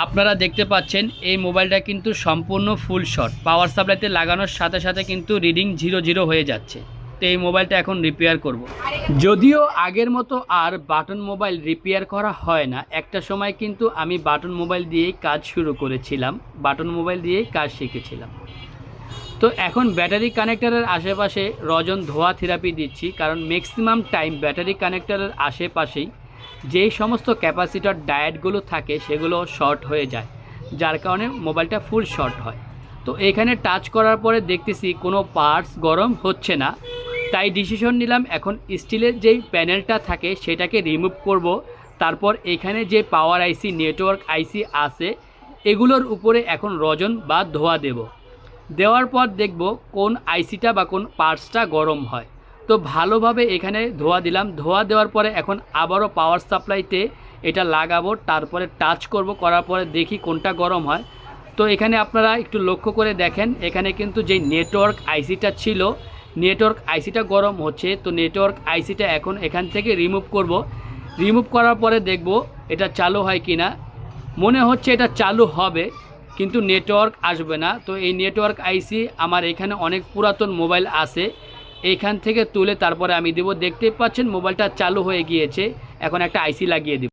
আপনারা দেখতে পাচ্ছেন এই মোবাইলটা কিন্তু সম্পূর্ণ ফুল শট, পাওয়ার সাপ্লাইতে লাগানোর সাথে সাথে কিন্তু রিডিং 00 হয়ে যাচ্ছে। তো এই মোবাইলটা এখন রিপেয়ার করব। যদিও আগের মতো আর বাটন মোবাইল রিপেয়ার করা হয় না, একটা সময় কিন্তু আমি বাটন মোবাইল দিয়েই কাজ শুরু করেছিলাম, বাটন মোবাইল দিয়েই কাজ শিখেছিলাম। তো এখন ব্যাটারি কানেক্টরের আশেপাশে রজন ধোয়া থেরাপি দিচ্ছি, কারণ ম্যাক্সিমাম টাইম ব্যাটারি কানেক্টরের আশেপাশেই যেই সমস্ত ক্যাপাসিটর ডায়েটগুলো থাকে সেগুলো শর্ট হয়ে যায়, যার কারণে মোবাইলটা ফুল শর্ট হয়। তো এখানে টাচ করার পরে দেখতেছি কোনো পার্টস গরম হচ্ছে না, তাই ডিসিশন নিলাম এখন স্টিলের যেই প্যানেলটা থাকে সেটাকে রিমুভ করব। তারপর এখানে যে পাওয়ার আইসি, নেটওয়ার্ক আইসি আছে এগুলোর উপরে এখন রজন বা ধোয়া দেওয়ার পর দেখব কোন আইসিটা বা কোন পার্টসটা গরম হয়। তো ভালোভাবে এখানে ধোয়া দিলাম, ধোয়া দেওয়ার পরে এখন আবারও পাওয়ার সাপ্লাইতে এটা লাগাবো, তারপরে টাচ করব, করার পরে দেখি কোনটা গরম হয়। তো এখানে আপনারা একটু লক্ষ্য করে দেখেন, এখানে কিন্তু যেই নেটওয়ার্ক আইসিটা ছিল, নেটওয়ার্ক আইসিটা গরম হচ্ছে। তো নেটওয়ার্ক আইসিটা এখন এখান থেকে রিমুভ করব। রিমুভ করার পরে দেখব এটা চালু হয় কি না। মনে হচ্ছে এটা চালু হবে, কিন্তু নেটওয়ার্ক আসবে না। তো এই নেটওয়ার্ক আইসি আমার এখানে অনেক পুরাতন মোবাইল আছে, এইখান থেকে তুলে তারপরে আমি দেব। দেখতেই পাচ্ছেন মোবাইলটা চালু হয়ে গিয়েছে, এখন একটা আইসি লাগিয়ে দেব।